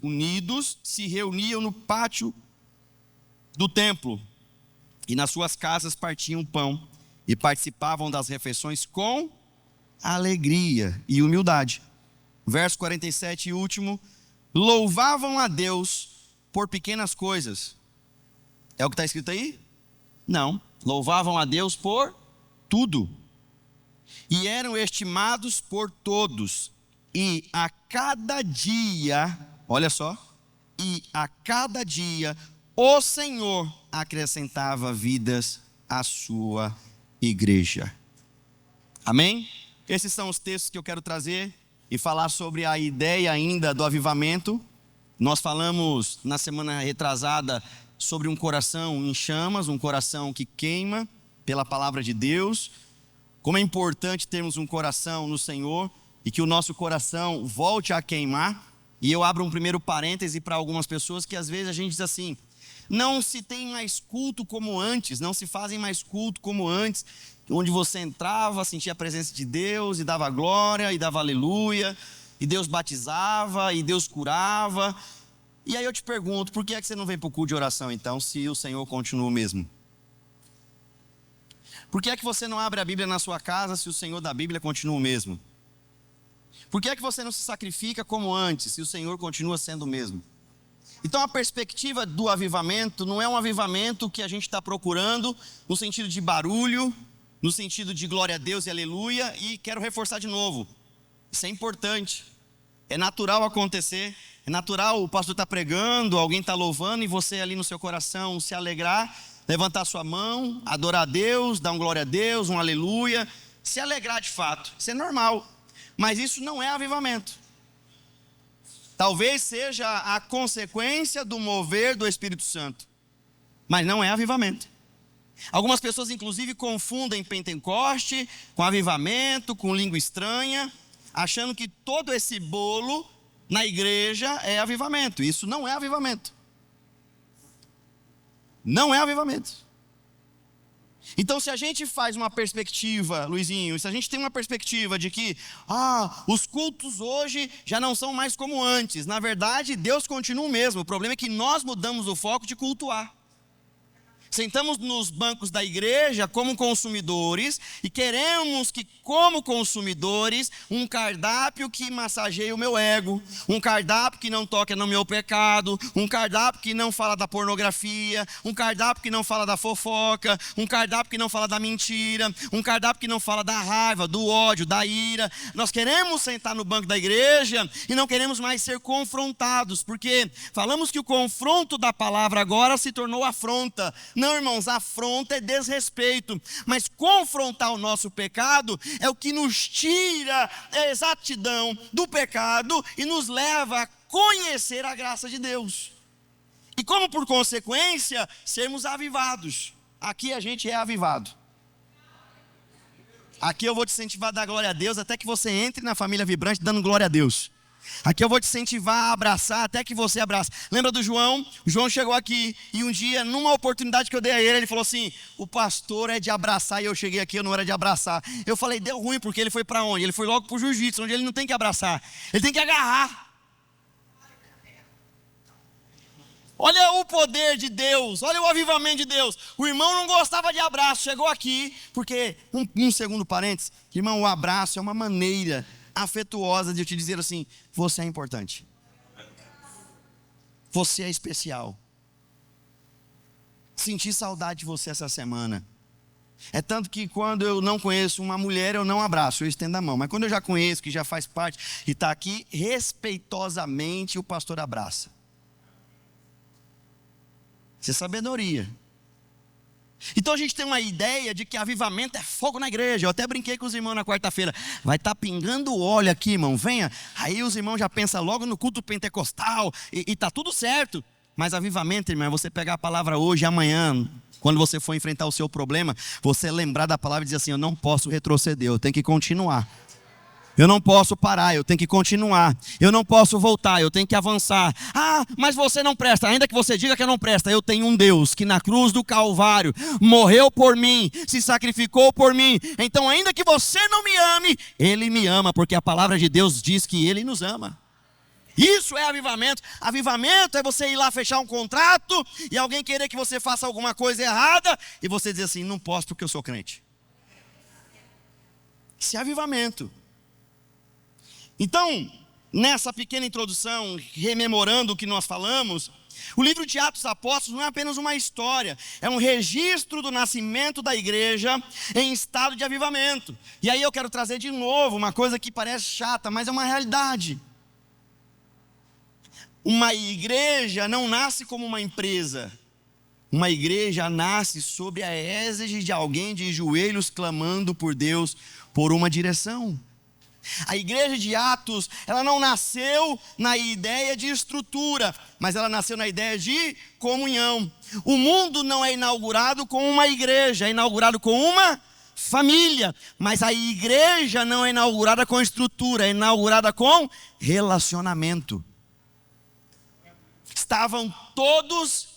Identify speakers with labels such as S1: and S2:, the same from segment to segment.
S1: unidos, se reuniam no pátio do templo e nas suas casas partiam pão e participavam das refeições com alegria e humildade. Verso 47 e último: louvavam a Deus por pequenas coisas. É o que está escrito aí? Não. Louvavam a Deus por tudo. E eram estimados por todos. E a cada dia, olha só, e a cada dia o Senhor acrescentava vidas à sua igreja. Amém? Esses são os textos que eu quero trazer e falar sobre a ideia ainda do avivamento. Nós falamos na semana retrasada sobre um coração em chamas, um coração que queima pela palavra de Deus. Como é importante termos um coração no Senhor e que o nosso coração volte a queimar. E eu abro um primeiro parêntese para algumas pessoas que às vezes a gente diz assim: não se tem mais culto como antes, não se fazem mais culto como antes, onde você entrava, sentia a presença de Deus e dava glória e dava aleluia, e Deus batizava e Deus curava. E aí eu te pergunto, por que é que você não vem para o culto de oração então, se o Senhor continua o mesmo? Por que é que você não abre a Bíblia na sua casa se o Senhor da Bíblia continua o mesmo? Por que é que você não se sacrifica como antes se o Senhor continua sendo o mesmo? Então a perspectiva do avivamento não é um avivamento que a gente está procurando no sentido de barulho, no sentido de glória a Deus e aleluia. E quero reforçar de novo, isso é importante, é natural acontecer, é natural o pastor estar pregando, alguém está louvando e você ali no seu coração se alegrar, levantar sua mão, adorar a Deus, dar um glória a Deus, um aleluia, se alegrar de fato, isso é normal, mas isso não é avivamento. Talvez seja a consequência do mover do Espírito Santo, mas não é avivamento. Algumas pessoas inclusive confundem Pentecoste com avivamento, com língua estranha, achando que todo esse bolo na igreja é avivamento. Isso não é avivamento. Não é avivamento. Então se a gente faz uma perspectiva, Luizinho, se a gente tem uma perspectiva de que os cultos hoje já não são mais como antes, na verdade Deus continua o mesmo, o problema é que nós mudamos o foco de cultuar. Sentamos nos bancos da igreja como consumidores e queremos que, como consumidores, um cardápio que massageie o meu ego, um cardápio que não toque no meu pecado, um cardápio que não fala da pornografia, um cardápio que não fala da fofoca, um cardápio que não fala da mentira, um cardápio que não fala da raiva, do ódio, da ira. Nós queremos sentar no banco da igreja e não queremos mais ser confrontados, porque falamos que o confronto da palavra agora se tornou afronta. Não, irmãos, afronta é desrespeito, mas confrontar o nosso pecado é o que nos tira a exatidão do pecado e nos leva a conhecer a graça de Deus. E como por consequência, sermos avivados. Aqui a gente é avivado. Aqui eu vou te incentivar a dar glória a Deus até que você entre na família vibrante dando glória a Deus. Aqui eu vou te incentivar a abraçar até que você abrace. Lembra do João? O João chegou aqui e um dia, numa oportunidade que eu dei a ele falou assim: o pastor é de abraçar e eu cheguei aqui, eu não era de abraçar. Eu falei, deu ruim, porque ele foi para onde? Ele foi logo para o jiu-jitsu, onde ele não tem que abraçar, ele tem que agarrar. Olha o poder de Deus, olha o avivamento de Deus. O irmão não gostava de abraço, chegou aqui, porque, um segundo parênteses, irmão, o abraço é uma maneira afetuosa de eu te dizer assim: você é importante, você é especial. Senti saudade de você essa semana. É tanto que quando eu não conheço uma mulher, eu não abraço, eu estendo a mão. Mas quando eu já conheço, que já faz parte e está aqui, respeitosamente o pastor abraça. Isso é sabedoria. Então a gente tem uma ideia de que avivamento é fogo na igreja. Eu até brinquei com os irmãos na quarta-feira: vai estar pingando óleo aqui, irmão, venha. Aí os irmãos já pensam logo no culto pentecostal e está tudo certo. Mas avivamento, irmão, é você pegar a palavra hoje e amanhã, quando você for enfrentar o seu problema, você lembrar da palavra e dizer assim: eu não posso retroceder, eu tenho que continuar. Eu não posso parar, eu tenho que continuar. Eu não posso voltar, eu tenho que avançar. Mas você não presta. Ainda que você diga que não presta, eu tenho um Deus que na cruz do Calvário morreu por mim, se sacrificou por mim. Então ainda que você não me ame, Ele me ama, porque a palavra de Deus diz que Ele nos ama. Isso é avivamento. Avivamento é você ir lá fechar um contrato e alguém querer que você faça alguma coisa errada e você dizer assim: não posso porque eu sou crente. Isso é avivamento. Então, nessa pequena introdução, rememorando o que nós falamos, o livro de Atos dos Apóstolos não é apenas uma história, é um registro do nascimento da igreja em estado de avivamento. E aí eu quero trazer de novo uma coisa que parece chata, mas é uma realidade. Uma igreja não nasce como uma empresa. Uma igreja nasce sob a égide de alguém de joelhos clamando por Deus por uma direção. A igreja de Atos, ela não nasceu na ideia de estrutura, mas ela nasceu na ideia de comunhão. O mundo não é inaugurado com uma igreja, é inaugurado com uma família. Mas a igreja não é inaugurada com estrutura, é inaugurada com relacionamento. Estavam todos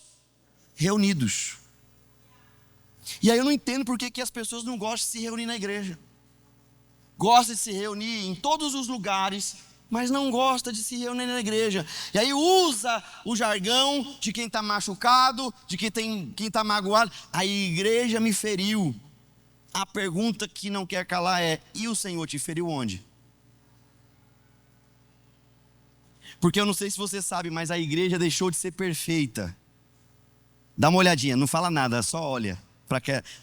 S1: reunidos. E aí eu não entendo por que as pessoas não gostam de se reunir na igreja. Gosta de se reunir em todos os lugares, mas não gosta de se reunir na igreja. E aí usa o jargão de quem está machucado, de quem está magoado. A igreja me feriu. A pergunta que não quer calar é: e o Senhor te feriu onde? Porque eu não sei se você sabe, mas a igreja deixou de ser perfeita. Dá uma olhadinha, não fala nada, só olha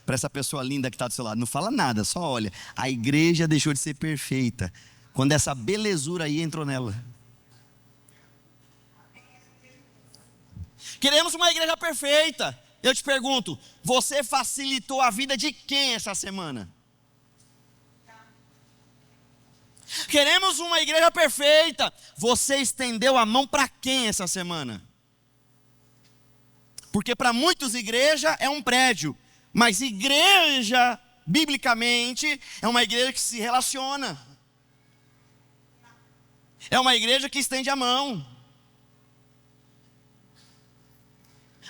S1: para essa pessoa linda que está do seu lado. Não fala nada, só olha. A igreja deixou de ser perfeita quando essa belezura aí entrou nela. Queremos uma igreja perfeita. Eu te pergunto, você facilitou a vida de quem essa semana? Queremos uma igreja perfeita. Você estendeu a mão para quem essa semana? Porque para muitos igreja é um prédio, mas igreja, biblicamente, é uma igreja que se relaciona. É uma igreja que estende a mão.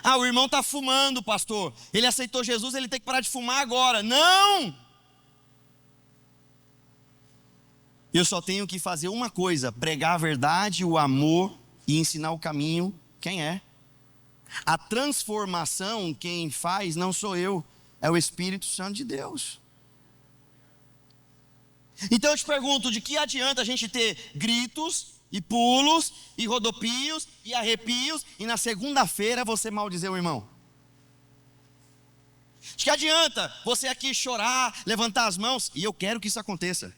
S1: Ah, o irmão está fumando, pastor. Ele aceitou Jesus, ele tem que parar de fumar agora. Não! Eu só tenho que fazer uma coisa: pregar a verdade, o amor e ensinar o caminho. Quem é? A transformação, quem faz não sou eu, é o Espírito Santo de Deus. Então eu te pergunto, de que adianta a gente ter gritos e pulos e rodopios e arrepios e na segunda-feira você maldizer o irmão? De que adianta você aqui chorar, levantar as mãos? E eu quero que isso aconteça.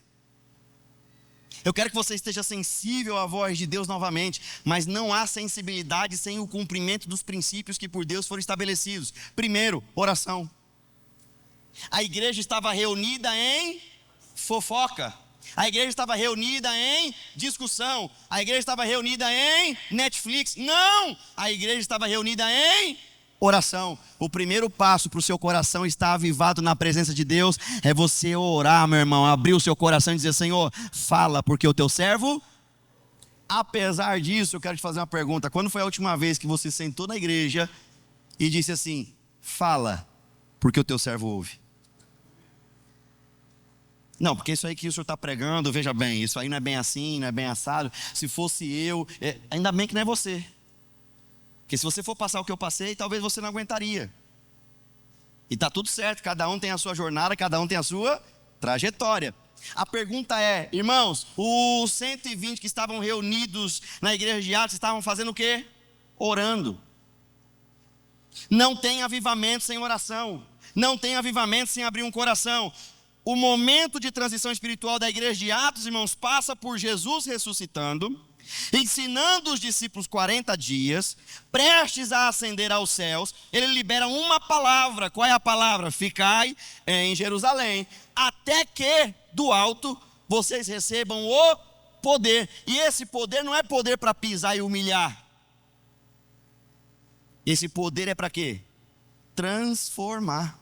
S1: Eu quero que você esteja sensível à voz de Deus novamente, mas não há sensibilidade sem o cumprimento dos princípios que por Deus foram estabelecidos. Primeiro, oração. A igreja estava reunida em fofoca. A igreja estava reunida em discussão. A igreja estava reunida em Netflix. Não! A igreja estava reunida em oração. O primeiro passo para o seu coração estar avivado na presença de Deus é você orar, meu irmão, abrir o seu coração e dizer: Senhor, fala, porque o teu servo. Apesar disso, eu quero te fazer uma pergunta: quando foi a última vez que você sentou na igreja e disse assim: fala, porque o teu servo ouve? Não, porque isso aí que o senhor está pregando, veja bem, isso aí não é bem assim, não é bem assado. Se fosse eu, ainda bem que não é você. Porque se você for passar o que eu passei, talvez você não aguentaria. E está tudo certo, cada um tem a sua jornada, cada um tem a sua trajetória. A pergunta é, irmãos, os 120 que estavam reunidos na igreja de Atos estavam fazendo o quê? Orando. Não tem avivamento sem oração. Não tem avivamento sem abrir um coração. O momento de transição espiritual da igreja de Atos, irmãos, passa por Jesus ressuscitando, ensinando os discípulos 40 dias, prestes a ascender aos céus. Ele libera uma palavra. Qual é a palavra? Ficai em Jerusalém, até que do alto vocês recebam o poder. E esse poder não é poder para pisar e humilhar. Esse poder é para quê? Transformar.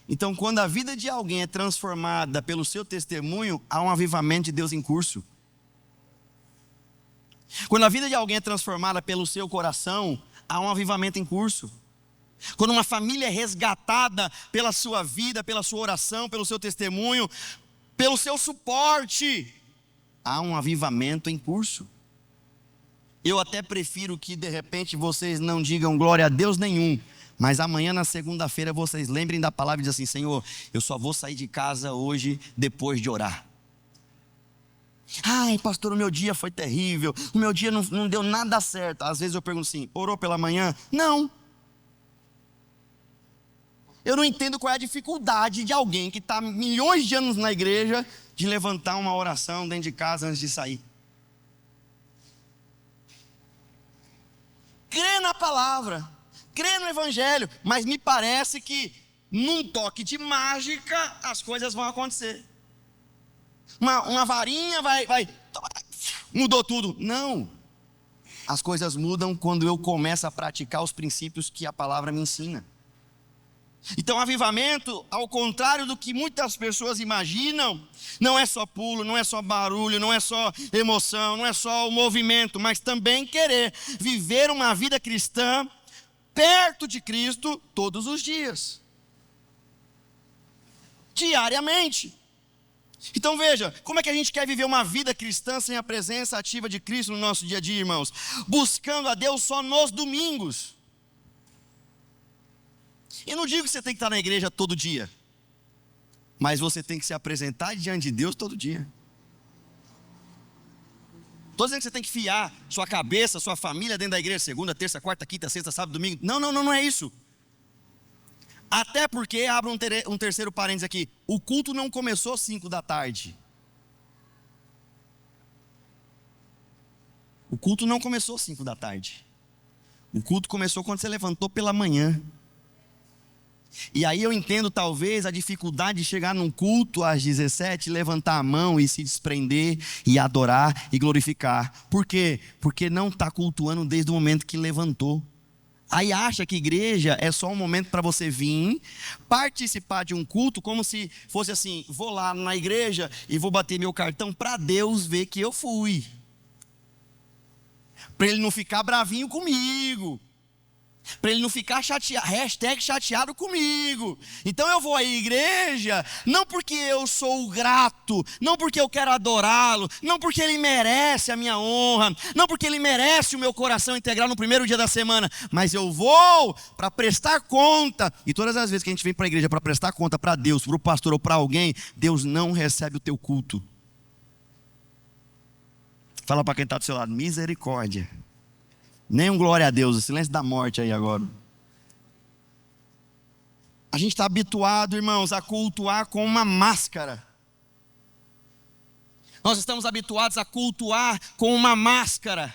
S1: Então, quando a vida de alguém é transformada pelo seu testemunho, há um avivamento de Deus em curso. Quando a vida de alguém é transformada pelo seu coração, há um avivamento em curso. Quando uma família é resgatada pela sua vida, pela sua oração, pelo seu testemunho, pelo seu suporte, há um avivamento em curso. Eu até prefiro que de repente vocês não digam glória a Deus nenhum, mas amanhã na segunda-feira vocês lembrem da palavra e dizem assim: Senhor, eu só vou sair de casa hoje depois de orar. Ai, pastor, o meu dia foi terrível, o meu dia não deu nada certo. Às vezes eu pergunto assim: orou pela manhã? Não. Eu não entendo qual é a dificuldade de alguém que está milhões de anos na igreja de levantar uma oração dentro de casa antes de sair. Crê na palavra, crê no evangelho, mas me parece que num toque de mágica as coisas vão acontecer. Uma varinha vai mudou tudo. Não. As coisas mudam quando eu começo a praticar os princípios que a palavra me ensina. Então, avivamento, ao contrário do que muitas pessoas imaginam, não é só pulo, não é só barulho, não é só emoção, não é só o movimento, mas também querer viver uma vida cristã perto de Cristo todos os dias, diariamente. Então veja, como é que a gente quer viver uma vida cristã sem a presença ativa de Cristo no nosso dia a dia, irmãos? Buscando a Deus só nos domingos. Eu não digo que você tem que estar na igreja todo dia, mas você tem que se apresentar diante de Deus todo dia. Estou dizendo que você tem que fiar sua cabeça, sua família dentro da igreja segunda, terça, quarta, quinta, sexta, sábado, domingo. Não é isso. Até porque, abro um terceiro parênteses aqui, o culto não começou às 5 da tarde. O culto não começou às 5 da tarde. O culto começou quando você levantou pela manhã. E aí eu entendo talvez a dificuldade de chegar num culto às 17, levantar a mão e se desprender e adorar e glorificar. Por quê? Porque não está cultuando desde o momento que levantou. Aí acha que igreja é só um momento para você vir, participar de um culto como se fosse assim: vou lá na igreja e vou bater meu cartão para Deus ver que eu fui. Para Ele não ficar bravinho comigo. Para ele não ficar chateado comigo. Então eu vou à igreja, não porque eu sou grato, não porque eu quero adorá-lo, não porque ele merece a minha honra, não porque ele merece o meu coração integral no primeiro dia da semana, mas eu vou para prestar conta. E todas as vezes que a gente vem para a igreja para prestar conta para Deus, para o pastor ou para alguém, Deus não recebe o teu culto. Fala para quem está do seu lado: misericórdia. Nem um glória a Deus, o silêncio da morte aí agora. A gente está habituado, irmãos, a cultuar com uma máscara. Nós estamos habituados a cultuar com uma máscara.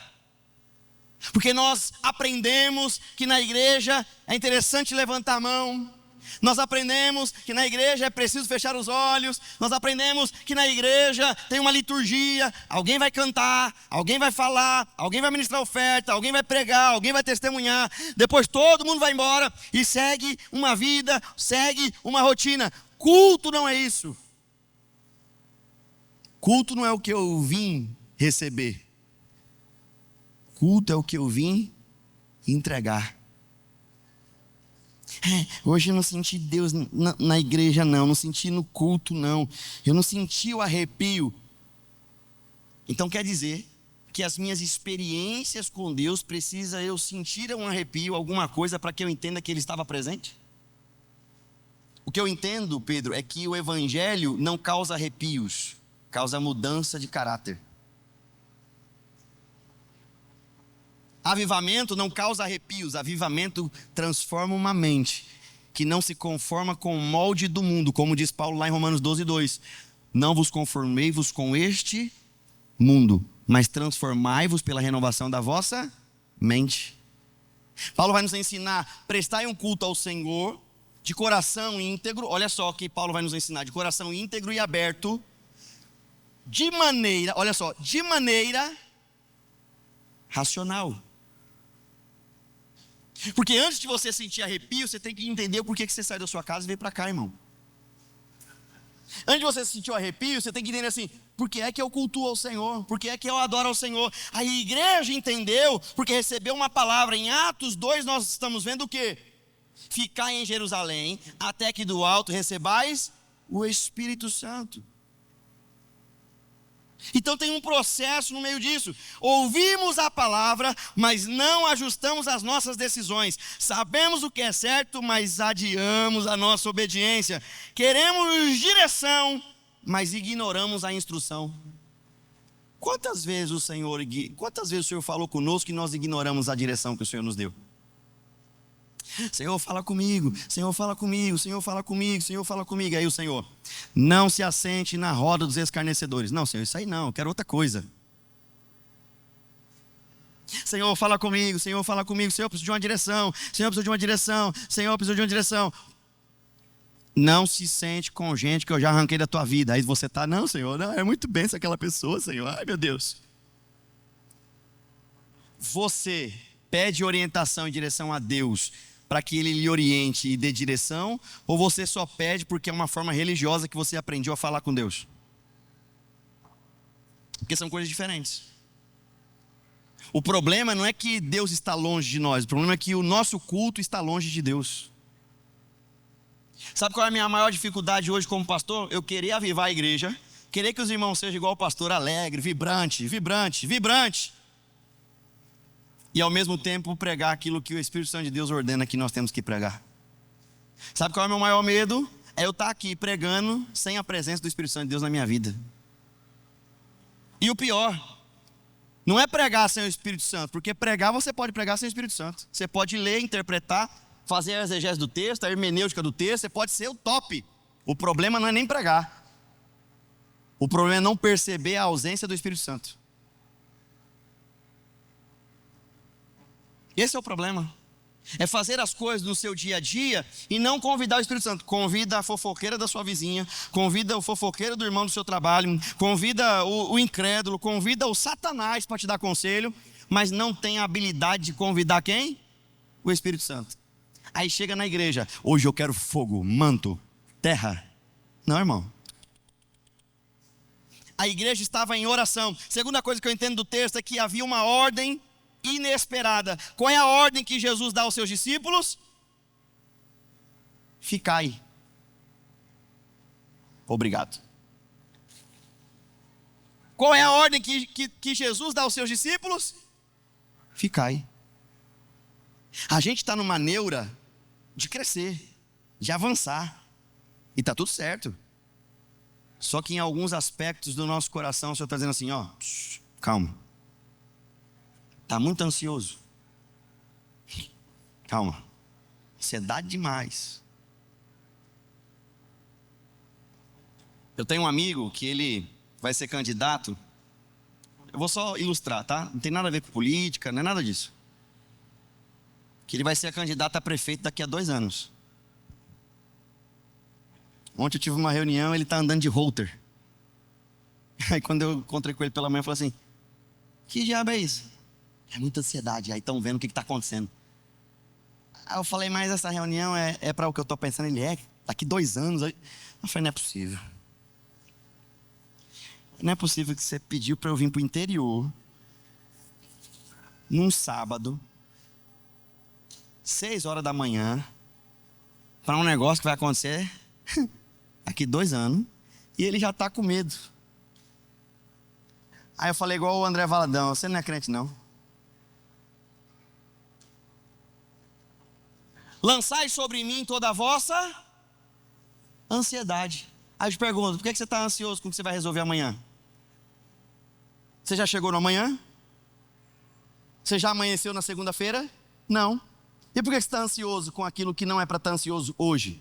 S1: Porque nós aprendemos que na igreja é interessante levantar a mão. Nós aprendemos que na igreja é preciso fechar os olhos. Nós aprendemos que na igreja tem uma liturgia. Alguém vai cantar, alguém vai falar, alguém vai ministrar oferta, alguém vai pregar, alguém vai testemunhar. Depois todo mundo vai embora e segue uma vida, segue uma rotina. Culto não é isso. Culto não é o que eu vim receber. Culto é o que eu vim entregar. Hoje eu não senti Deus na igreja não senti no culto não, eu não senti o arrepio. Então quer dizer que as minhas experiências com Deus, precisa eu sentir um arrepio, alguma coisa para que eu entenda que Ele estava presente? O que eu entendo, Pedro, é que o evangelho não causa arrepios, causa mudança de caráter. Avivamento não causa arrepios, avivamento transforma uma mente que não se conforma com o molde do mundo, como diz Paulo lá em Romanos 12:2. Não vos conformei-vos com este mundo, mas transformai-vos pela renovação da vossa mente. Paulo vai nos ensinar: prestai um culto ao Senhor de coração íntegro. Olha só o que Paulo vai nos ensinar: de coração íntegro e aberto, de maneira racional. Porque antes de você sentir arrepio, você tem que entender o porquê que você sai da sua casa e veio para cá, irmão. Antes de você sentir o arrepio, você tem que entender assim: por que é que eu cultuo ao Senhor? Por que é que eu adoro ao Senhor? A igreja entendeu, porque recebeu uma palavra. Em Atos 2 nós estamos vendo o quê? Ficai em Jerusalém, até que do alto recebais o Espírito Santo. Então tem um processo no meio disso. Ouvimos a palavra, mas não ajustamos as nossas decisões. Sabemos o que é certo, mas adiamos a nossa obediência. Queremos direção, mas ignoramos a instrução. Quantas vezes o Senhor falou conosco e nós ignoramos a direção que o Senhor nos deu? Senhor, fala comigo, Senhor, fala comigo, Senhor, fala comigo, Senhor, fala comigo. Aí o Senhor, não se assente na roda dos escarnecedores. Não, Senhor, isso aí não, eu quero outra coisa. Senhor, fala comigo, Senhor, fala comigo. Senhor, eu preciso de uma direção, Senhor, eu preciso de uma direção, Senhor, eu preciso de uma direção. Não se sente com gente que eu já arranquei da tua vida. Aí você está, não, Senhor, não, é muito bem ser aquela pessoa, Senhor. Ai, meu Deus. Você pede orientação em direção a Deus para que Ele lhe oriente e dê direção, ou você só pede porque é uma forma religiosa que você aprendeu a falar com Deus? Porque são coisas diferentes. O problema não é que Deus está longe de nós, o problema é que o nosso culto está longe de Deus. Sabe qual é a minha maior dificuldade hoje como pastor? Eu querer avivar a igreja, querer que os irmãos sejam igual o pastor, alegre, vibrante, vibrante, vibrante. E ao mesmo tempo pregar aquilo que o Espírito Santo de Deus ordena que nós temos que pregar. Sabe qual é o meu maior medo? É eu estar aqui pregando sem a presença do Espírito Santo de Deus na minha vida. E o pior, não é pregar sem o Espírito Santo, porque pregar você pode pregar sem o Espírito Santo. Você pode ler, interpretar, fazer a exegese do texto, a hermenêutica do texto, você pode ser o top. O problema não é nem pregar. O problema é não perceber a ausência do Espírito Santo. Esse é o problema. É fazer as coisas no seu dia a dia e não convidar o Espírito Santo. Convida a fofoqueira da sua vizinha, convida o fofoqueiro do irmão do seu trabalho, convida o incrédulo, convida o Satanás para te dar conselho, mas não tem a habilidade de convidar quem? O Espírito Santo. Aí chega na igreja, hoje eu quero fogo, manto, terra. Não, irmão. A igreja estava em oração. Segunda coisa que eu entendo do texto é que havia uma ordem inesperada. Qual é a ordem que Jesus dá aos seus discípulos? Ficai. Obrigado. Qual é a ordem que Jesus dá aos seus discípulos? Ficai. A gente está numa neura de crescer, de avançar, e está tudo certo. Só que em alguns aspectos do nosso coração o Senhor está dizendo assim, ó, calma. Está muito ansioso. Calma. Ansiedade demais. Eu tenho um amigo que ele vai ser candidato. Eu vou só ilustrar, tá? Não tem nada a ver com política, não é nada disso. Que ele vai ser candidato a prefeito daqui a 2 anos. Ontem eu tive uma reunião, ele está andando de holter. Aí quando eu encontrei com ele pela manhã, eu falei assim, que diabo é isso? É muita ansiedade, aí estão vendo o que está acontecendo. Aí eu falei, mas essa reunião é para o que eu estou pensando. Ele daqui 2 anos. Eu falei, não é possível. Não é possível que você pediu para eu vir para o interior, num sábado, 6 horas da manhã, para um negócio que vai acontecer daqui 2 anos, e ele já está com medo. Aí eu falei igual o André Valadão, você não é crente não. Lançai sobre mim toda a vossa ansiedade. Aí eu te pergunto, por que você está ansioso com o que você vai resolver amanhã? Você já chegou no amanhã? Você já amanheceu na segunda-feira? Não. E por que você está ansioso com aquilo que não é para estar ansioso hoje?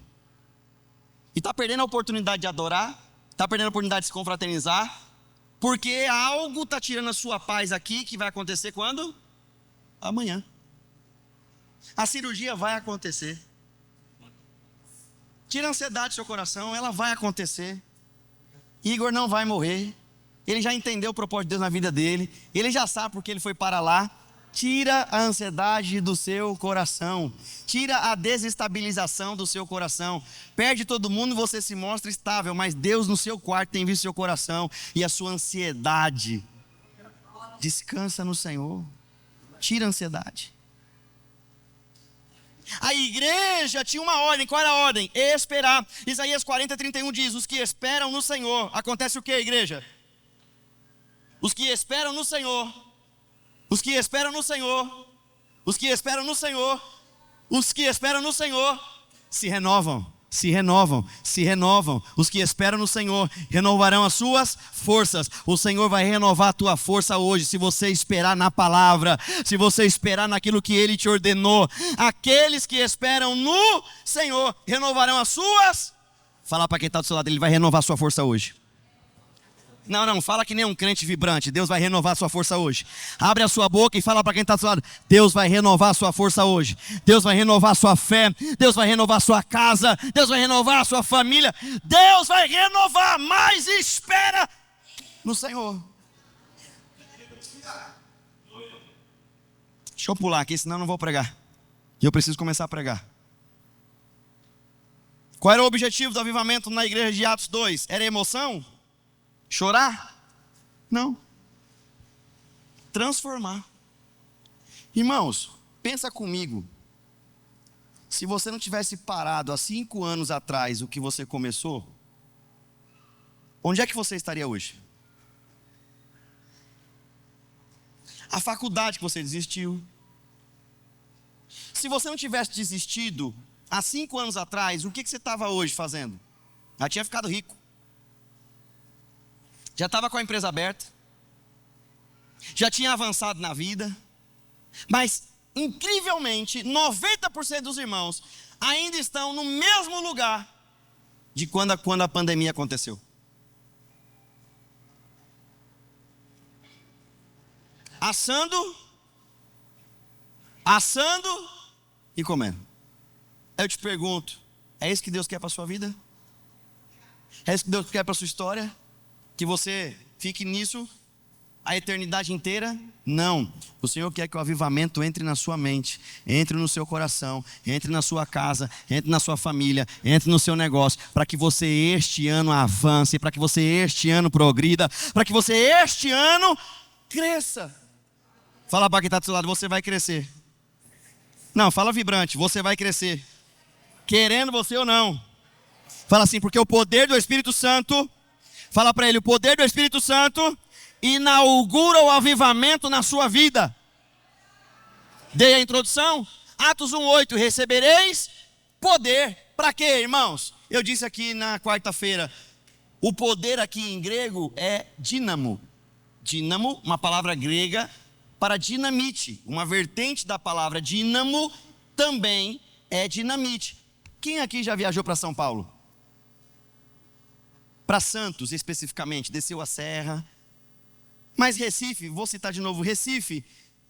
S1: E está perdendo a oportunidade de adorar, está perdendo a oportunidade de se confraternizar, porque algo está tirando a sua paz aqui, que vai acontecer quando? Amanhã. A cirurgia vai acontecer. Tira a ansiedade do seu coração, ela vai acontecer. Igor não vai morrer. Ele já entendeu o propósito de Deus na vida dele. Ele já sabe porque ele foi para lá. Tira a ansiedade do seu coração. Tira a desestabilização do seu coração. Perde todo mundo e você se mostra estável. Mas Deus no seu quarto tem visto seu coração. E a sua ansiedade. Descansa no Senhor. Tira a ansiedade. A igreja tinha uma ordem. Qual era a ordem? Esperar. Isaías 40:31 diz, os que esperam no Senhor. Acontece o que, igreja? Os que esperam no Senhor, os que esperam no Senhor, os que esperam no Senhor, os que esperam no Senhor, se renovam, se renovam, se renovam. Os que esperam no Senhor renovarão as suas forças. O Senhor vai renovar a tua força hoje, se você esperar na palavra, se você esperar naquilo que Ele te ordenou. Aqueles que esperam no Senhor renovarão as suas. Fala para quem está do seu lado, Ele vai renovar a sua força hoje. Não, fala que nem um crente vibrante. Deus vai renovar a sua força hoje. Abre a sua boca e fala para quem está do seu lado: Deus vai renovar a sua força hoje. Deus vai renovar a sua fé. Deus vai renovar a sua casa. Deus vai renovar a sua família. Deus vai renovar, mas espera no Senhor. Deixa eu pular aqui, senão eu não vou pregar. E eu preciso começar a pregar. Qual era o objetivo do avivamento na igreja de Atos 2? Era emoção? Chorar? Não. Transformar. Irmãos, pensa comigo. Se você não tivesse parado há 5 anos atrás o que você começou, onde é que você estaria hoje? A faculdade que você desistiu. Se você não tivesse desistido há 5 anos atrás, o que você estava hoje fazendo? Já tinha ficado rico. Já estava com a empresa aberta, já tinha avançado na vida, mas incrivelmente 90% dos irmãos ainda estão no mesmo lugar de quando a pandemia aconteceu. Assando e comendo. Eu te pergunto, é isso que Deus quer para a sua vida? É isso que Deus quer para a sua história? Que você fique nisso a eternidade inteira? Não. O Senhor quer que o avivamento entre na sua mente, entre no seu coração, entre na sua casa, entre na sua família, entre no seu negócio, para que você este ano avance, para que você este ano progrida, para que você este ano cresça. Fala para quem está do seu lado: você vai crescer. Não, fala vibrante: você vai crescer. Querendo você ou não. Fala assim: porque o poder do Espírito Santo... Fala para ele: o poder do Espírito Santo inaugura o avivamento na sua vida. Dei a introdução. Atos 1:8: recebereis poder. Para quê, irmãos? Eu disse aqui na quarta-feira, o poder aqui em grego é dínamo. Dínamo, uma palavra grega para dinamite. Uma vertente da palavra dínamo também é dinamite. Quem aqui já viajou para São Paulo? Para Santos especificamente, desceu a serra. Mas Recife, vou citar de novo Recife.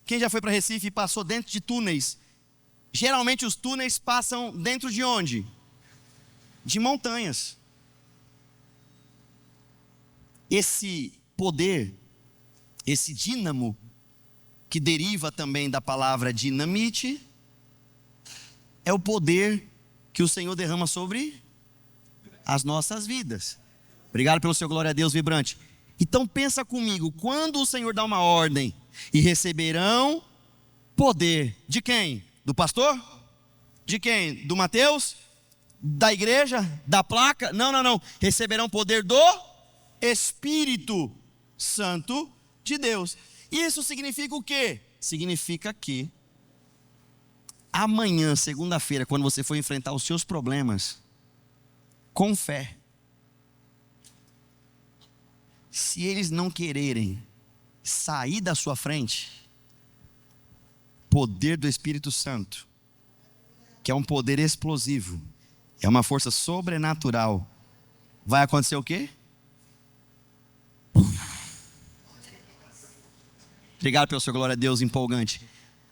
S1: Quem já foi para Recife e passou dentro de túneis? Geralmente os túneis passam dentro de onde? De montanhas. Esse poder, esse dínamo, que deriva também da palavra dinamite, é o poder que o Senhor derrama sobre as nossas vidas. Obrigado pelo seu glória a Deus vibrante. Então pensa comigo, quando o Senhor dá uma ordem: e receberão poder. De quem? Do pastor? De quem? Do Mateus? Da igreja? Da placa? Não. Receberão poder do Espírito Santo de Deus. Isso significa o quê? Significa que amanhã, segunda-feira, quando você for enfrentar os seus problemas, com fé, se eles não quererem sair da sua frente, poder do Espírito Santo, que é um poder explosivo, é uma força sobrenatural, vai acontecer o quê? Obrigado pelo seu glória a Deus empolgante.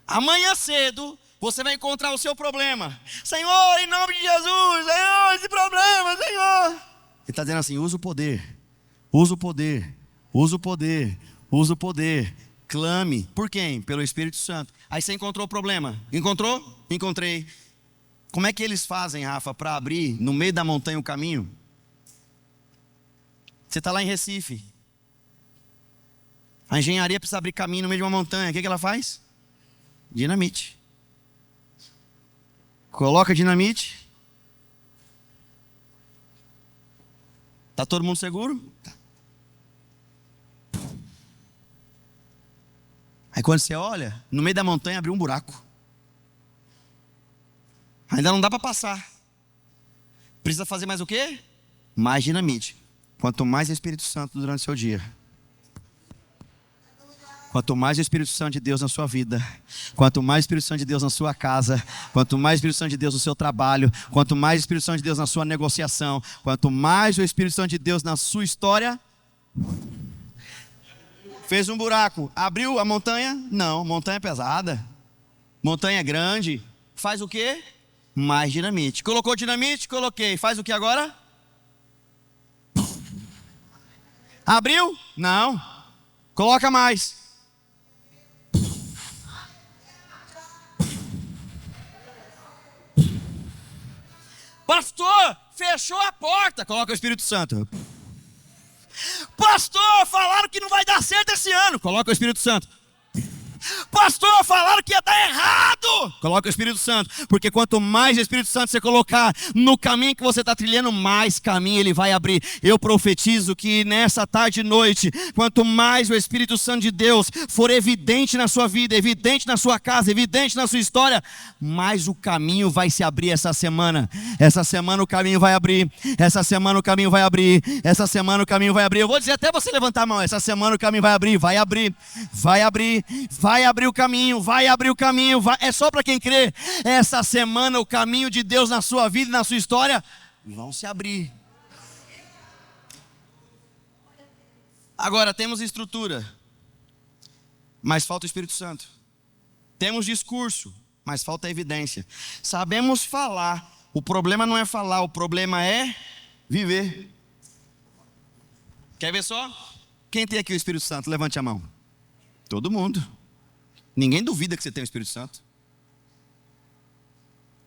S1: Amanhã cedo você vai encontrar o seu problema. Senhor, em nome de Jesus, Senhor, esse problema, Senhor. Ele está dizendo assim: usa o poder. Usa o poder, usa o poder, usa o poder. Clame. Por quem? Pelo Espírito Santo. Aí você encontrou o problema. Encontrou? Encontrei. Como é que eles fazem, Rafa, para abrir no meio da montanha o caminho? Você está lá em Recife. A engenharia precisa abrir caminho no meio de uma montanha. O que ela faz? Dinamite. Coloca dinamite. Está todo mundo seguro? Tá. Aí quando você olha, no meio da montanha abriu um buraco. Ainda não dá para passar. Precisa fazer mais o quê? Mais dinamite. Quanto mais Espírito Santo durante o seu dia, quanto mais o Espírito Santo de Deus na sua vida, quanto mais o Espírito Santo de Deus na sua casa, quanto mais o Espírito Santo de Deus no seu trabalho, quanto mais o Espírito Santo de Deus na sua negociação, quanto mais o Espírito Santo de Deus na sua história. Fez um buraco, abriu a montanha? Não, montanha é pesada, montanha é grande. Faz o quê? Mais dinamite. Colocou dinamite? Coloquei. Faz o que agora? Abriu? Não. Coloca mais. Pastor, fechou a porta. Coloca o Espírito Santo. Pastor, falaram que não vai dar certo esse ano. Coloca o Espírito Santo. Pastor, falaram que ia dar errado. Coloca o Espírito Santo. Porque quanto mais o Espírito Santo você colocar no caminho que você está trilhando, mais caminho ele vai abrir. Eu profetizo que nessa tarde e noite, quanto mais o Espírito Santo de Deus for evidente na sua vida, evidente na sua casa, evidente na sua história, mais o caminho vai se abrir essa semana. Essa semana o caminho vai abrir. Essa semana o caminho vai abrir. Essa semana o caminho vai abrir. Eu vou dizer até você levantar a mão. Essa semana o caminho vai abrir. Vai abrir. Vai abrir. Vai abrir o caminho, vai abrir o caminho, é só para quem crê. Essa semana o caminho de Deus na sua vida e na sua história vão se abrir. Agora temos estrutura, mas falta o Espírito Santo. Temos discurso, mas falta evidência. Sabemos falar, o problema não é falar, o problema é viver. Quer ver só? Quem tem aqui o Espírito Santo? Levante a mão. Todo mundo. Ninguém duvida que você tem o Espírito Santo.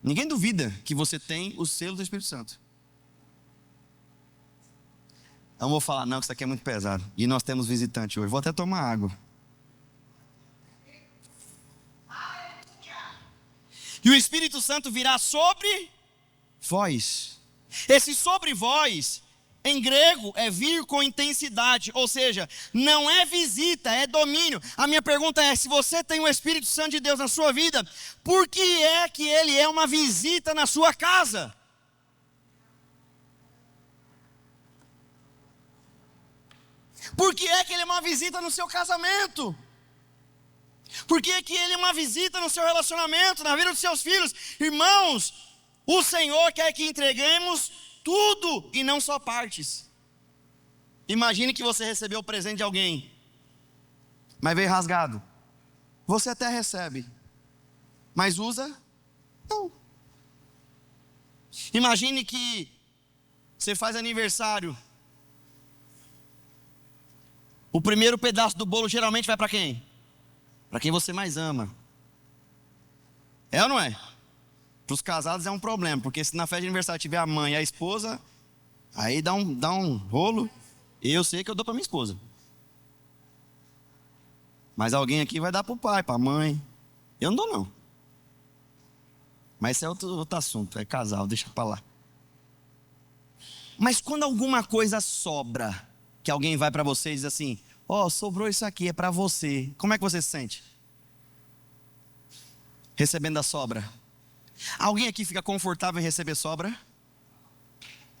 S1: Ninguém duvida que você tem o selo do Espírito Santo. Eu não vou falar não, que isso aqui é muito pesado. E nós temos visitante hoje. Vou até tomar água. E o Espírito Santo virá sobre vós. Esse sobre vós, em grego, é vir com intensidade, ou seja, não é visita, é domínio. A minha pergunta é, se você tem o Espírito Santo de Deus na sua vida, por que é que ele é uma visita na sua casa? Por que é que ele é uma visita no seu casamento? Por que é que ele é uma visita no seu relacionamento, na vida dos seus filhos? Irmãos, o Senhor quer que entreguemos tudo e não só partes. Imagine que você recebeu o presente de alguém, mas veio rasgado. Você até recebe, mas usa? Não. Imagine que você faz aniversário. O primeiro pedaço do bolo geralmente vai para quem? Para quem você mais ama. É ou não é? Para os casados é um problema, porque se na festa de aniversário tiver a mãe e a esposa, aí dá um rolo. Eu sei que eu dou para minha esposa. Mas alguém aqui vai dar para o pai, para a mãe. Eu não dou não. Mas isso é outro assunto, é casal, deixa para lá. Mas quando alguma coisa sobra, que alguém vai para você e diz assim, sobrou isso aqui, é para você. Como é que você se sente? Recebendo a sobra. Alguém aqui fica confortável em receber sobra?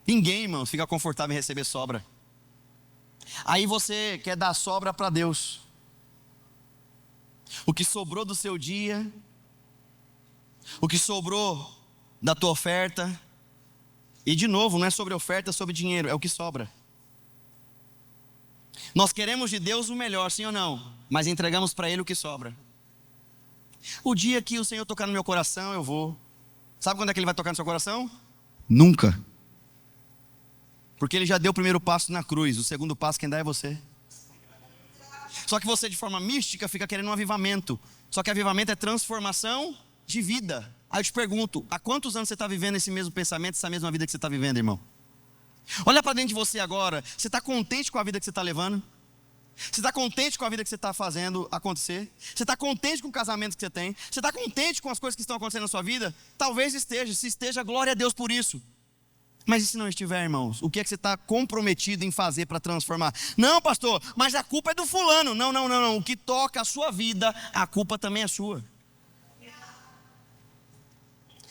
S1: Ninguém, irmãos, fica confortável em receber sobra. Aí você quer dar sobra para Deus. O que sobrou do seu dia, o que sobrou da tua oferta. E de novo, não é sobre oferta, é sobre dinheiro, é o que sobra. Nós queremos de Deus o melhor, sim ou não? Mas entregamos para Ele o que sobra. O dia que o Senhor tocar no meu coração, eu vou. Sabe quando é que Ele vai tocar no seu coração? Nunca. Porque Ele já deu o primeiro passo na cruz. O segundo passo quem dá é você. Só que você de forma mística fica querendo um avivamento. Só que avivamento é transformação de vida. Aí eu te pergunto, há quantos anos você está vivendo esse mesmo pensamento, essa mesma vida que você está vivendo, irmão? Olha para dentro de você agora. Você está contente com a vida que você está levando? Você está contente com a vida que você está fazendo acontecer? Você está contente com o casamento que você tem? Você está contente com as coisas que estão acontecendo na sua vida? Talvez esteja. Se esteja, glória a Deus por isso. Mas e se não estiver, irmãos? O que é que você está comprometido em fazer para transformar? Não, pastor, mas a culpa é do fulano. Não, não, não, não. O que toca a sua vida, a culpa também é sua.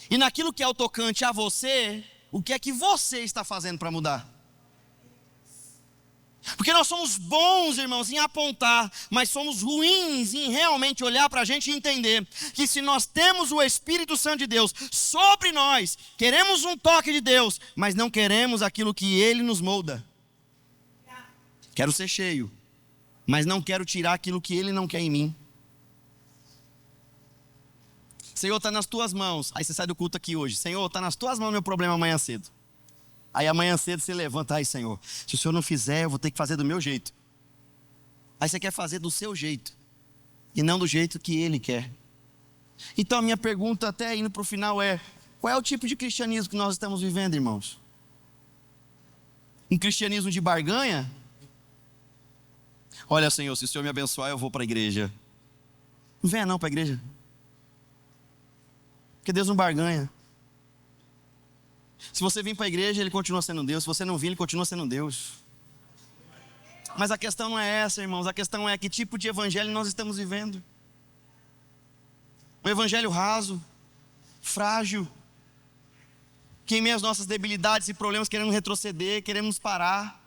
S1: E naquilo que é o tocante a você, o que é que você está fazendo para mudar? Porque nós somos bons, irmãos, em apontar, mas somos ruins em realmente olhar para a gente e entender que se nós temos o Espírito Santo de Deus sobre nós, queremos um toque de Deus, mas não queremos aquilo que Ele nos molda. Quero ser cheio, mas não quero tirar aquilo que Ele não quer em mim. Senhor, está nas tuas mãos. Aí você sai do culto aqui hoje. Senhor, está nas tuas mãos meu problema amanhã cedo. Aí amanhã cedo você levanta. Ai, Senhor, se o Senhor não fizer, eu vou ter que fazer do meu jeito. Aí você quer fazer do seu jeito. E não do jeito que Ele quer. Então a minha pergunta até indo para o final é: qual é o tipo de cristianismo que nós estamos vivendo, irmãos? Um cristianismo de barganha? Olha, Senhor, se o Senhor me abençoar, eu vou para a igreja. Não venha não para a igreja. Porque Deus não barganha. Se você vir para a igreja, Ele continua sendo Deus. Se você não vir, Ele continua sendo Deus. Mas a questão não é essa, irmãos. A questão é que tipo de evangelho nós estamos vivendo. Um evangelho raso, frágil, que em meio às nossas debilidades e problemas queremos retroceder, queremos parar.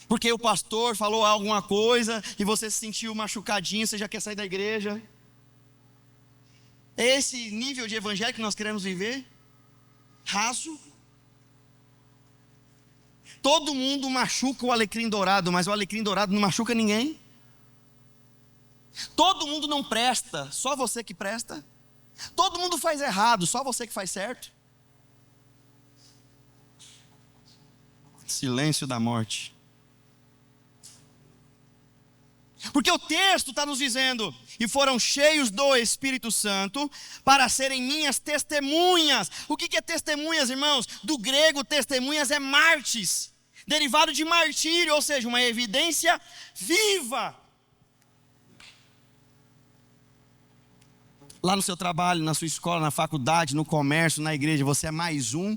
S1: Porque o pastor falou alguma coisa e você se sentiu machucadinho, você já quer sair da igreja. É esse nível de evangelho que nós queremos viver? Raso. Todo mundo machuca o alecrim dourado, mas o alecrim dourado não machuca ninguém. Todo mundo não presta, só você que presta. Todo mundo faz errado, só você que faz certo. Silêncio da morte. Porque o texto está nos dizendo: e foram cheios do Espírito Santo para serem minhas testemunhas. O que é testemunhas, irmãos? Do grego, testemunhas é mártis, derivado de martírio, ou seja, uma evidência viva. Lá no seu trabalho, na sua escola, na faculdade, no comércio, na igreja, você é mais um?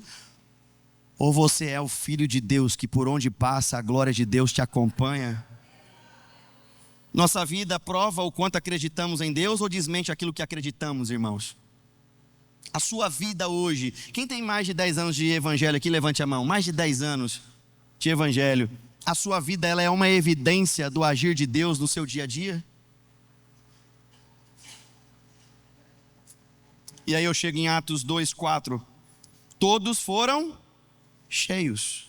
S1: Ou você é o Filho de Deus que por onde passa a glória de Deus te acompanha? Nossa vida prova o quanto acreditamos em Deus ou desmente aquilo que acreditamos, irmãos? A sua vida hoje, quem tem mais de 10 anos de evangelho aqui, levante a mão. Mais de 10 anos de evangelho. A sua vida, ela é uma evidência do agir de Deus no seu dia a dia? E aí eu chego em Atos 2:4. Todos foram cheios.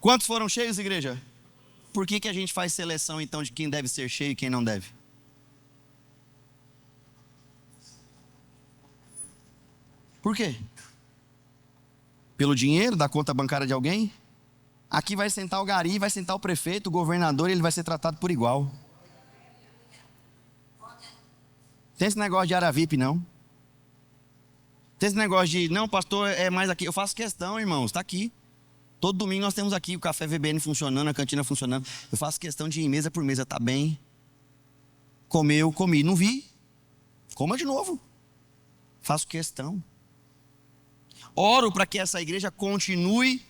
S1: Quantos foram cheios, igreja? Por que a gente faz seleção então de quem deve ser cheio e quem não deve? Por quê? Pelo dinheiro da conta bancária de alguém? Aqui vai sentar o gari, vai sentar o prefeito, o governador, e ele vai ser tratado por igual. Tem esse negócio de área VIP, não. Tem esse negócio de, não, pastor, é mais aqui. Eu faço questão, irmãos, está aqui. Todo domingo nós temos aqui o café VBN funcionando, a cantina funcionando. Eu faço questão de ir mesa por mesa, tá bem. Comeu, comi, não vi. Coma de novo. Faço questão. Oro para que essa igreja continue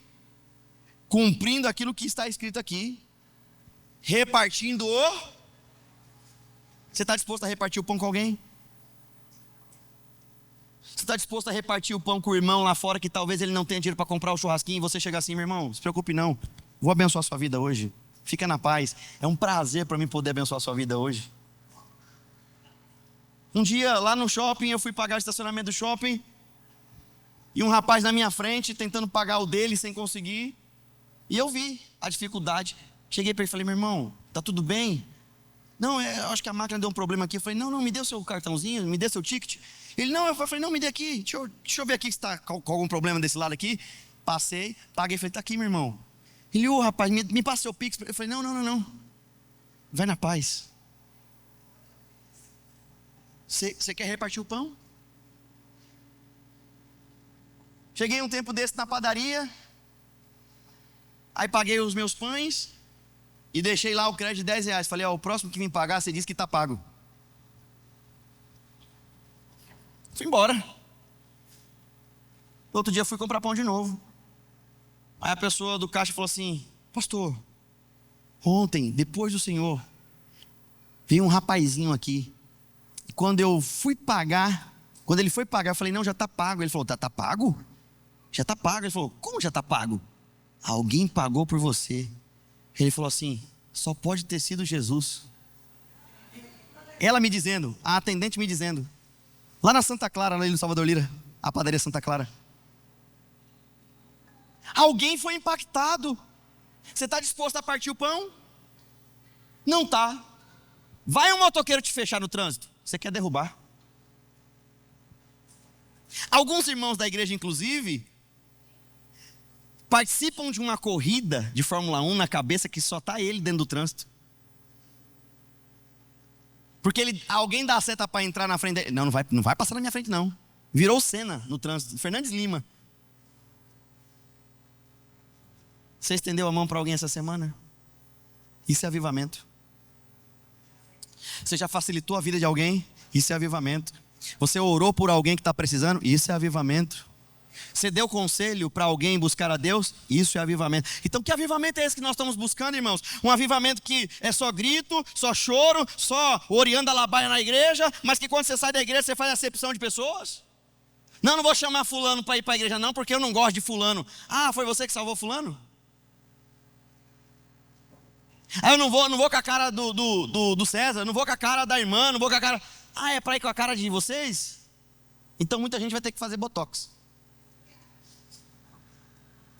S1: cumprindo aquilo que está escrito aqui. Repartindo o... Você está disposto a repartir o pão com alguém? Você está disposto a repartir o pão com o irmão lá fora que talvez ele não tenha dinheiro para comprar o churrasquinho e você chega assim: meu irmão, não se preocupe não, vou abençoar a sua vida hoje, fica na paz. É um prazer para mim poder abençoar a sua vida hoje. Um dia lá no shopping, eu fui pagar o estacionamento do shopping e um rapaz na minha frente tentando pagar o dele sem conseguir, e eu vi a dificuldade. Cheguei para ele e falei: meu irmão, tá tudo bem? Não, eu acho que a máquina deu um problema aqui. Eu falei: não, me dê o seu cartãozinho, me dê seu ticket. Ele: não, eu falei: não, me dê aqui, deixa eu ver aqui se está com algum problema desse lado aqui. Passei, paguei, falei: tá aqui, meu irmão. Ele: ô rapaz, me passa seu Pix. Eu falei: não, vai na paz. Você quer repartir o pão? Cheguei um tempo desse na padaria, aí paguei os meus pães e deixei lá o crédito de 10 reais. Falei: ó, o próximo que vem pagar, você diz que está pago. Fui embora. No outro dia eu fui comprar pão de novo. Aí a pessoa do caixa falou assim: pastor, ontem, depois do senhor, veio um rapazinho aqui. E quando eu fui pagar, quando ele foi pagar, eu falei: não, já está pago. Ele falou: tá pago? Já está pago. Ele falou: como já está pago? Alguém pagou por você. Ele falou assim: só pode ter sido Jesus. Ela me dizendo, a atendente me dizendo, lá na Santa Clara, ali no Salvador Lira, a padaria Santa Clara. Alguém foi impactado. Você está disposto a partir o pão? Não está. Vai um motoqueiro te fechar no trânsito, você quer derrubar. Alguns irmãos da igreja, inclusive, participam de uma corrida de Fórmula 1 na cabeça que só está ele dentro do trânsito. Porque alguém dá a seta para entrar na frente dele. Não vai passar na minha frente não. Virou Senna no trânsito, Fernandes Lima. Você estendeu a mão para alguém essa semana? Isso é avivamento. Você já facilitou a vida de alguém? Isso é avivamento. Você orou por alguém que está precisando? Isso é avivamento. Você deu conselho para alguém buscar a Deus? Isso é avivamento. Então que avivamento é esse que nós estamos buscando, irmãos? Um avivamento que é só grito, só choro, só oriando a labaia na igreja, mas que quando você sai da igreja você faz acepção de pessoas? Não vou chamar fulano para ir para a igreja não, porque eu não gosto de fulano. Ah, foi você que salvou fulano? Aí eu não vou com a cara do César, não vou com a cara da irmã, não vou com a cara... Ah, é para ir com a cara de vocês? Então muita gente vai ter que fazer botox.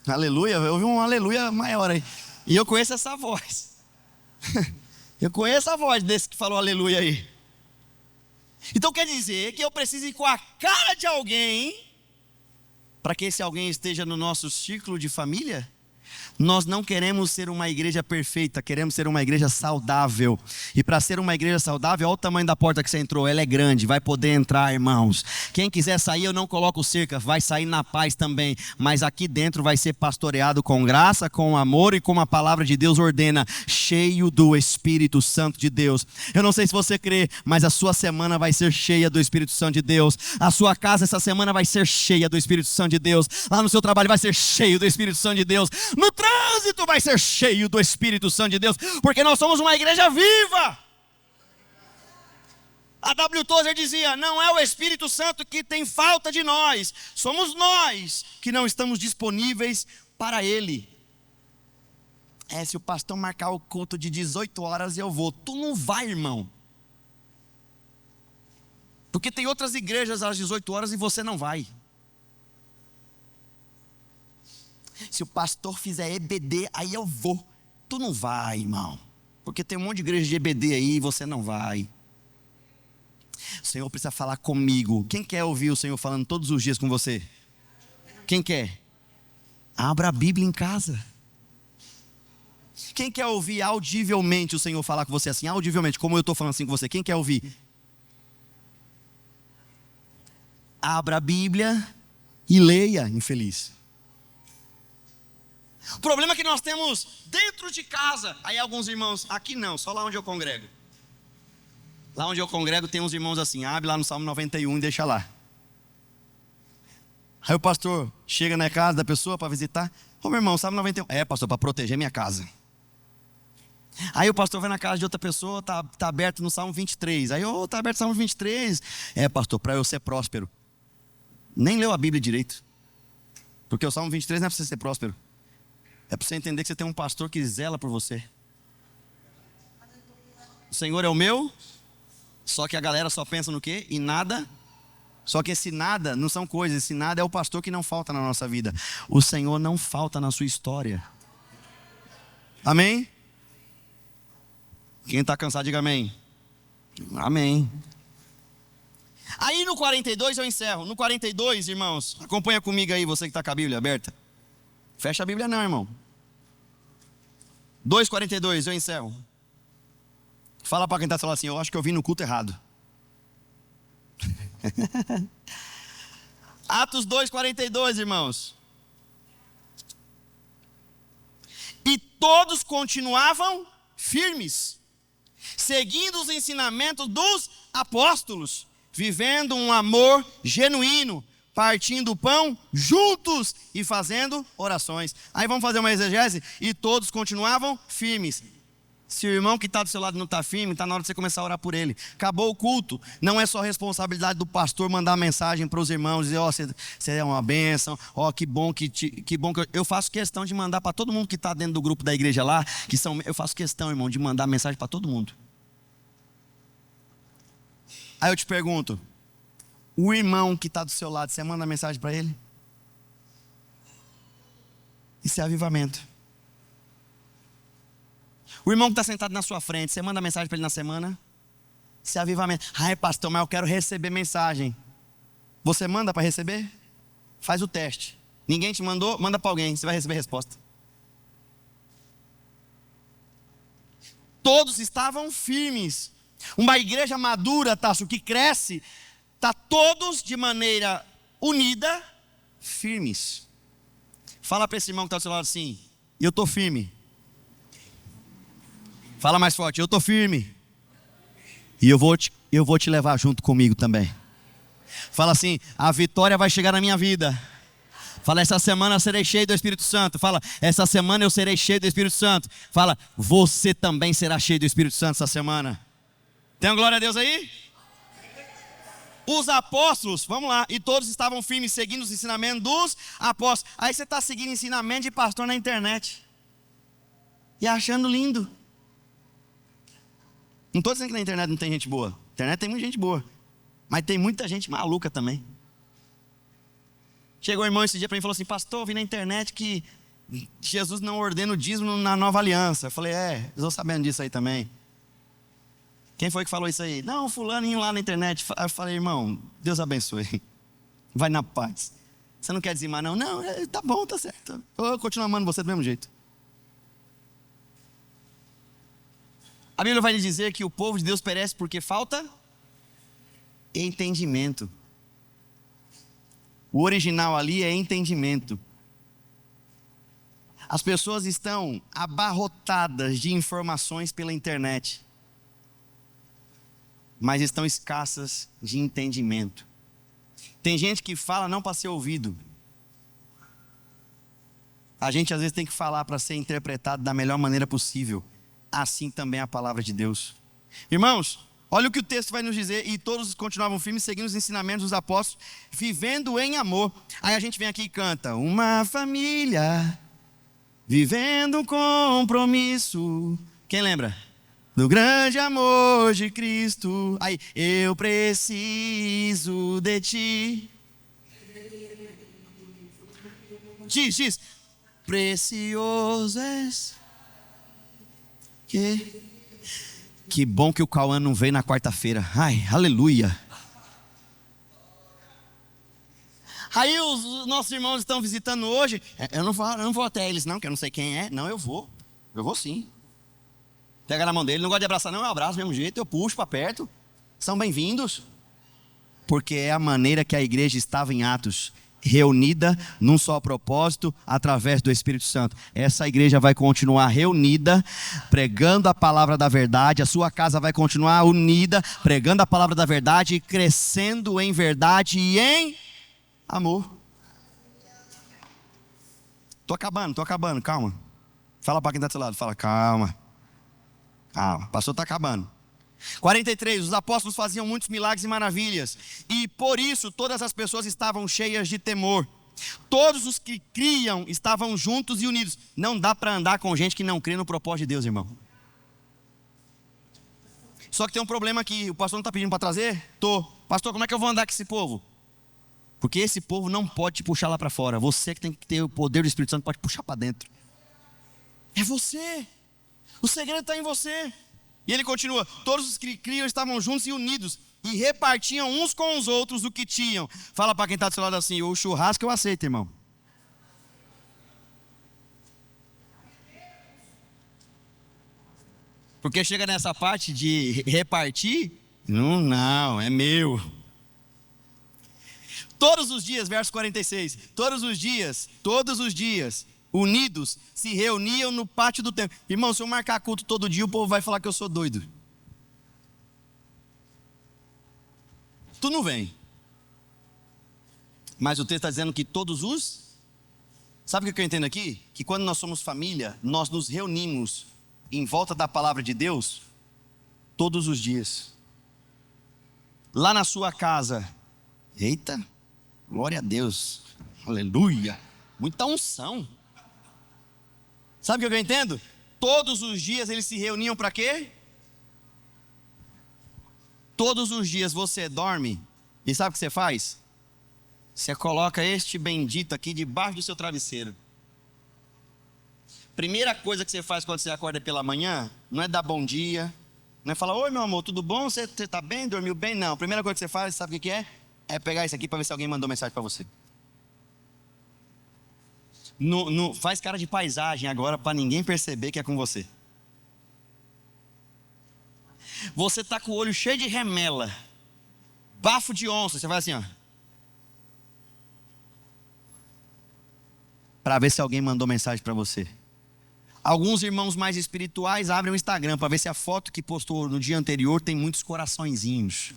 S1: Aleluia, eu ouvi um aleluia maior aí. E eu conheço essa voz. Eu conheço a voz desse que falou aleluia aí. Então quer dizer que eu preciso ir com a cara de alguém para que esse alguém esteja no nosso ciclo de família? Nós não queremos ser uma igreja perfeita, queremos ser uma igreja saudável. E para ser uma igreja saudável, olha o tamanho da porta que você entrou, ela é grande, vai poder entrar, irmãos. Quem quiser sair, eu não coloco cerca, vai sair na paz também. Mas aqui dentro vai ser pastoreado com graça, com amor e como a palavra de Deus ordena, cheio do Espírito Santo de Deus. Eu não sei se você crê, mas a sua semana vai ser cheia do Espírito Santo de Deus. A sua casa essa semana vai ser cheia do Espírito Santo de Deus. Lá no seu trabalho vai ser cheio do Espírito Santo de Deus. No trânsito vai ser cheio do Espírito Santo de Deus, porque nós somos uma igreja viva. A W. Tozer dizia: não é o Espírito Santo que tem falta de nós, somos nós que não estamos disponíveis para Ele. Se o pastor marcar o culto de 18 horas eu vou. Tu não vai, irmão, porque tem outras igrejas às 18 horas e você não vai. Se o pastor fizer EBD, aí eu vou. Tu não vai, irmão, porque tem um monte de igreja de EBD aí e você não vai. O Senhor precisa falar comigo. Quem quer ouvir o Senhor falando todos os dias com você? Quem quer? Abra a Bíblia em casa. Quem quer ouvir audivelmente o Senhor falar com você assim, audivelmente, como eu estou falando assim com você? Quem quer ouvir? Abra a Bíblia e leia, infeliz. O problema é que nós temos dentro de casa. Aí alguns irmãos, aqui não, só lá onde eu congrego. Lá onde eu congrego tem uns irmãos assim, abre lá no Salmo 91 e deixa lá. Aí o pastor chega na casa da pessoa para visitar. Ô meu irmão, Salmo 91. Pastor, para proteger minha casa. Aí o pastor vai na casa de outra pessoa, tá aberto no Salmo 23. Aí, tá aberto no Salmo 23. Pastor, para eu ser próspero. Nem leu a Bíblia direito. Porque o Salmo 23 não é para você ser próspero. É para você entender que você tem um pastor que zela por você. O Senhor é o meu. Só que a galera só pensa no quê? Em nada. Só que esse nada não são coisas. Esse nada é o pastor que não falta na nossa vida. O Senhor não falta na sua história. Amém? Quem está cansado, diga amém. Amém. Aí no 42 eu encerro. No 42, irmãos, acompanha comigo aí, você que está com a Bíblia aberta. Fecha a Bíblia não, irmão. 2:42, eu encerro. Fala para quem está falando assim, eu acho que eu vim no culto errado. Atos 2:42, irmãos. E todos continuavam firmes, seguindo os ensinamentos dos apóstolos, vivendo um amor genuíno, partindo o pão juntos e fazendo orações. Aí vamos fazer uma exegese. E todos continuavam firmes. Se o irmão que está do seu lado não está firme, está na hora de você começar a orar por ele. Acabou o culto. Não é só responsabilidade do pastor mandar mensagem para os irmãos, dizer, ó, você é uma bênção, ó, que bom que eu faço questão de mandar para todo mundo que está dentro do grupo da igreja lá, eu faço questão, irmão, de mandar mensagem para todo mundo. Aí eu te pergunto, o irmão que está do seu lado, você manda mensagem para ele? Isso é avivamento. O irmão que está sentado na sua frente, você manda mensagem para ele na semana? Isso é avivamento. Ai, pastor, mas eu quero receber mensagem. Você manda para receber? Faz o teste. Ninguém te mandou? Manda para alguém, você vai receber a resposta. Todos estavam firmes. Uma igreja madura, Tasso, que cresce, está todos de maneira unida, firmes. Fala para esse irmão que está do seu lado assim, eu estou firme. Fala mais forte, eu estou firme. E eu vou te levar junto comigo também. Fala assim, a vitória vai chegar na minha vida. Fala, essa semana eu serei cheio do Espírito Santo. Fala, essa semana eu serei cheio do Espírito Santo. Fala, você também será cheio do Espírito Santo essa semana. Tem uma glória a Deus aí? Os apóstolos, vamos lá, e todos estavam firmes seguindo os ensinamentos dos apóstolos. Aí você está seguindo ensinamento de pastor na internet e achando lindo. Não estou dizendo que na internet não tem gente boa. Na internet tem muita gente boa, mas tem muita gente maluca também. Chegou um irmão esse dia para mim e falou assim, pastor, eu vi na internet que Jesus não ordena o dízimo na nova aliança. Eu falei, estou sabendo disso aí também. Quem foi que falou isso aí? Não, fulaninho lá na internet. Eu falei, irmão, Deus abençoe. Vai na paz. Você não quer dizimar não? Não, tá bom, tá certo. Eu continuo amando você do mesmo jeito. A Bíblia vai dizer que o povo de Deus perece porque falta entendimento. O original ali é entendimento. As pessoas estão abarrotadas de informações pela internet, mas estão escassas de entendimento. Tem gente que fala não para ser ouvido. A gente às vezes tem que falar para ser interpretado da melhor maneira possível. Assim também é a palavra de Deus. Irmãos, olha o que o texto vai nos dizer. E todos continuavam firmes, seguindo os ensinamentos dos apóstolos, vivendo em amor. Aí a gente vem aqui e canta, uma família vivendo um compromisso. Quem lembra? Do grande amor de Cristo. Aí, eu preciso de ti. Diz. Precioso és. Que bom que o Cauã não veio na quarta-feira. Ai, aleluia. Aí os nossos irmãos estão visitando hoje. Eu não vou até eles não, que eu não sei quem é. Não, eu vou sim. Pega na mão dele, não gosta de abraçar não, eu abraço do mesmo jeito, eu puxo para perto. São bem-vindos. Porque é a maneira que a igreja estava em Atos, reunida num só propósito, através do Espírito Santo. Essa igreja vai continuar reunida, pregando a palavra da verdade. A sua casa vai continuar unida, pregando a palavra da verdade, crescendo em verdade e em amor. Tô acabando, calma. Fala para quem está do seu lado, fala, calma, o pastor está acabando. 43, os apóstolos faziam muitos milagres e maravilhas, e por isso todas as pessoas estavam cheias de temor. Todos os que criam estavam juntos e unidos. Não dá para andar com gente que não crê no propósito de Deus, irmão. Só que tem um problema aqui, o pastor não está pedindo para trazer? Pastor, como é que eu vou andar com esse povo? Porque esse povo não pode te puxar lá para fora. Você que tem que ter o poder do Espírito Santo para te puxar para dentro. É você. O segredo está em você. E ele continua, todos os que criam estavam juntos e unidos, e repartiam uns com os outros o que tinham. Fala para quem está do seu lado assim, o churrasco eu aceito, irmão. Porque chega nessa parte de repartir, não, é meu. Todos os dias, verso 46, todos os dias, unidos, se reuniam no pátio do templo. Irmão, se eu marcar culto todo dia, o povo vai falar que eu sou doido. Tu não vem. Mas o texto está dizendo que todos os... Sabe o que eu entendo aqui? Que quando nós somos família, nós nos reunimos em volta da palavra de Deus todos os dias. Lá na sua casa. Eita, glória a Deus. Aleluia. Muita unção. Sabe o que eu entendo? Todos os dias eles se reuniam para quê? Todos os dias você dorme e sabe o que você faz? Você coloca este bendito aqui debaixo do seu travesseiro. Primeira coisa que você faz quando você acorda pela manhã, não é dar bom dia, não é falar, oi meu amor, tudo bom? Você está bem? Dormiu bem? Não, a primeira coisa que você faz, sabe o que é? É pegar isso aqui para ver se alguém mandou mensagem para você. Faz cara de paisagem agora para ninguém perceber que é com você. Você está com o olho cheio de remela, bafo de onça, você vai assim, ó. Para ver se alguém mandou mensagem para você. Alguns irmãos mais espirituais abrem o Instagram para ver se a foto que postou no dia anterior tem muitos coraçõezinhos.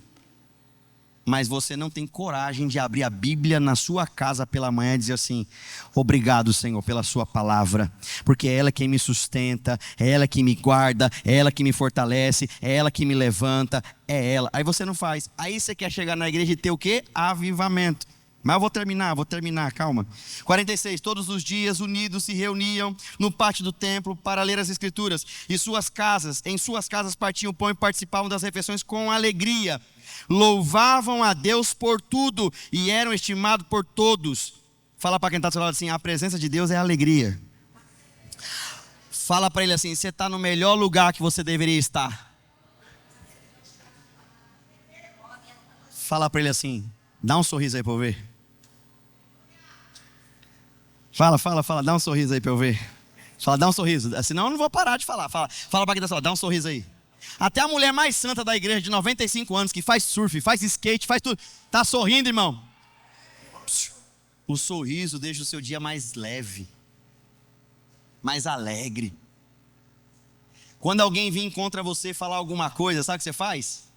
S1: Mas você não tem coragem de abrir a Bíblia na sua casa pela manhã e dizer assim, obrigado Senhor pela sua palavra, porque é ela quem me sustenta, é ela que me guarda, é ela que me fortalece, é ela que me levanta, é ela. Aí você não faz, aí você quer chegar na igreja e ter o quê? Avivamento. Mas eu vou terminar, calma. 46, todos os dias unidos se reuniam no pátio do templo para ler as escrituras. E em suas casas partiam pão e participavam das refeições com alegria. Louvavam a Deus por tudo e eram estimados por todos. Fala para quem está do seu lado assim, a presença de Deus é alegria. Fala para ele assim, você está no melhor lugar que você deveria estar. Fala para ele assim, dá um sorriso aí para eu ver. Fala, dá um sorriso aí para eu ver. Fala, dá um sorriso, senão eu não vou parar de falar. Fala para quem está do seu lado, dá um sorriso aí. Até a mulher mais santa da igreja de 95 anos, que faz surf, faz skate, faz tudo, está sorrindo, irmão. O sorriso deixa o seu dia mais leve, mais alegre. Quando alguém vir contra você falar alguma coisa, sabe o que você faz?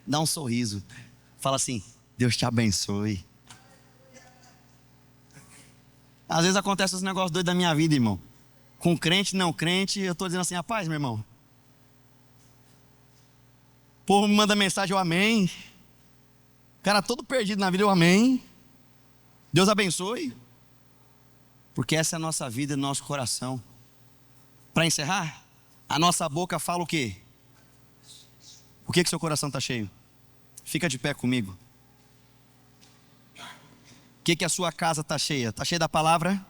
S1: Dá um sorriso. Fala assim, Deus te abençoe. Às vezes acontece os negócios doidos da minha vida, irmão. Com crente, não crente, eu estou dizendo assim, rapaz, meu irmão. O povo me manda mensagem, eu amém. O cara todo perdido na vida, eu amém. Deus abençoe. Porque essa é a nossa vida, nosso coração. Para encerrar, a nossa boca fala o quê? O que seu coração está cheio? Fica de pé comigo. O que a sua casa está cheia? Está cheia da palavra?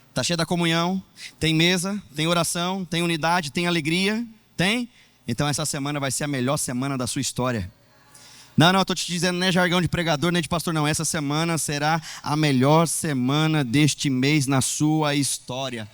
S1: Está cheia da comunhão? Tem mesa? Tem oração? Tem unidade? Tem alegria? Tem? Então essa semana vai ser a melhor semana da sua história. Não, estou te dizendo, não é jargão de pregador, nem de pastor, não. Essa semana será a melhor semana deste mês na sua história.